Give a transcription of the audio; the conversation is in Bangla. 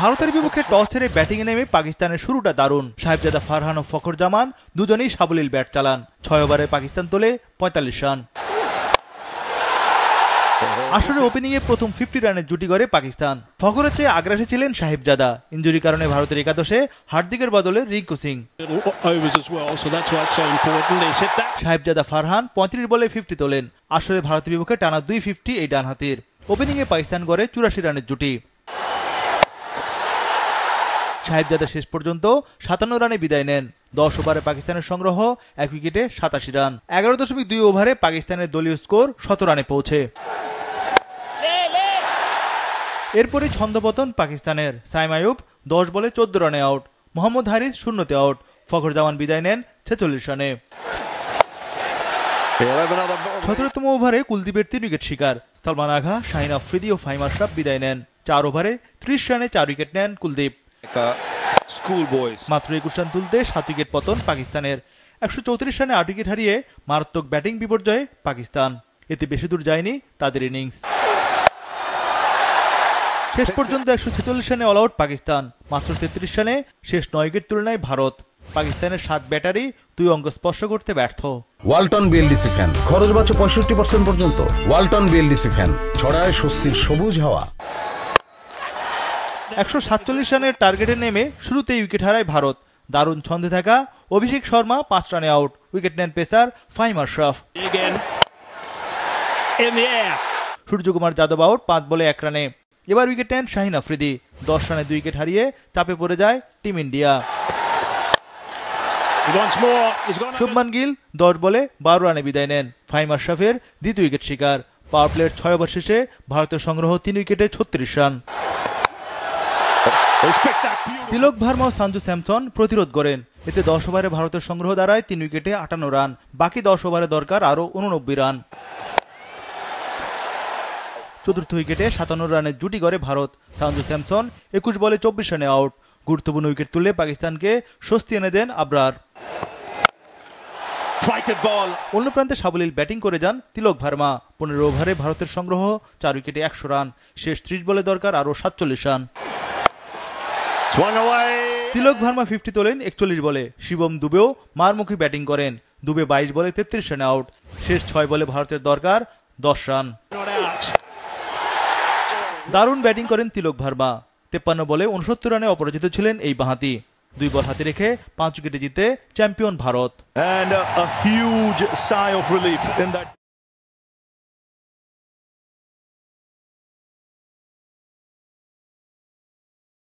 ভারতের বিপক্ষে টস হেরে ব্যাটিংয়ে নেমে পাকিস্তানের শুরুটা দারুণ। সাহেবজাদা ফারহান ও ফখর জামান দুজনেই সাবলীল ব্যাট চালান। 6 ওভারে পাকিস্তান তোলে 45 রান। আসলে ওপেনিংয়ে প্রথম 50 রানের জুটি গড়ে পাকিস্তান। ফখরের চেয়ে আগ্রাসী ছিলেন সাহেবজাদা। ইনজুরির কারণে ভারতের একাদশে হার্দিকের বদলে রিঙ্কু সিং। সাহেবজাদা ফারহান 35 বলে 50 তোলেন। আসলে ভারতের বিপক্ষে টানা 250 এই ডানহাতির। ওপেনিংয়ে পাকিস্তান গড়ে 84 রানের জুটি। সাহেবজাদা শেষ পর্যন্ত 57 রানে বিদায় নেন। 10 ওভারে পাকিস্তানের সংগ্রহ 1 উইকেটে 87 রান। 11.2 ওভারে পাকিস্তানের দলীয় স্কোর 17 রানে পৌঁছে। এরপরই ছন্দপতন পাকিস্তানের। সাইম আইয়ুব 10 বলে 14 রানে আউট। মোহাম্মদ হারিস 0তে আউট। ফখর জামান বিদায় নেন 46 রানে। 17তম ওভারে কুলদীপের 3 উইকেট শিকার। সালমান আগা, শাহিন আফ্রিদি ও ফাহিম আশরাফ বিদায় নেন। 4 ওভারে 30 রানে 4 উইকেট নেন কুলদীপ। মাত্র 21 রান তুলতে 7 উইকেট পতন পাকিস্তানের। 134 রানে 8 উইকেট হারিয়ে মারাত্মক ব্যাটিং বিপর্যয়ে পাকিস্তান। এতে বেশি দূর যায়নি তাদের ইনিংস। শেষ পর্যন্ত 146 রানে অল আউট পাকিস্তান। মাত্র 33 রানে শেষ 9 উইকেট তুলে নেয় ভারত। পাকিস্তানের 7 ব্যাটারি 2 অঙ্ক স্পর্শ করতে ব্যর্থ। ওয়ালটন বিএলডিসি ফ্যান, খরচ বাঁচে 65% পর্যন্ত। ওয়ালটন বিএলডিসি ফ্যান ছড়ায় স্বস্তির সবুজ হাওয়া। 147 রানের টার্গেটে নেমে শুরুতেই উইকেট হারায় ভারত। দারুণ ছন্দে থাকা অভিষেক শর্মা 5 রানে আউট। উইকেট নেন পেসার ফাহিম আশরাফ। সূর্যকুমার যাদব আউট 5 বলে 1 রানে। এবার উইকেট নেন শাহিন আফ্রিদি। 10 রানে 2 উইকেট হারিয়ে চাপে পড়ে যায় টিম ইন্ডিয়া। শুভমান গিল 10 বলে 12 রানে বিদায় নেন। ফাহিম আশরাফের দ্বিতীয় উইকেট শিকার। পাওয়ার প্লের 6 ওভার শেষে ভারতের সংগ্রহ 3 উইকেটে 36 রান। তিলক ভার্মা ও সঞ্জু স্যামসন প্রতিরোধ করেন। এতে 10 ওভারে ভারতের সংগ্রহ দাঁড়ায় 3 উইকেটে 58 রান। বাকি 10 ওভারে দরকার আরো 89 রান। চতুর্থ উইকেটে 57 রানের জুটি গড়ে ভারত। সঞ্জু স্যামসন 21 বলে 24 রানে আউট। গুরুত্বপূর্ণ উইকেট তুলে পাকিস্তানকে স্বস্তি এনে দেন আবরার। অন্য প্রান্তে সাবলীল ব্যাটিং করে যান তিলক ভার্মা। 15 ওভারে ভারতের সংগ্রহ 4 উইকেটে 100 রান। শেষ 30 বলে দরকার আরো 47 রান। তিলক ভার্মা 50 তোলেন 41 বলে। শিবম দুবেও মারমুখী ব্যাটিং করেন। দুবে 22 বলে 33 রানে আউট। শেষ 6 বলে ভারতের দরকার 10 রান। দারুণ ব্যাটিং করেন তিলক ভার্মা। 53 বলে 69 রানে অপরাজিত ছিলেন এই বাঁহাতি। 2 বল হাতে রেখে 5 উইকেটে জিতে চ্যাম্পিয়ন ভারত।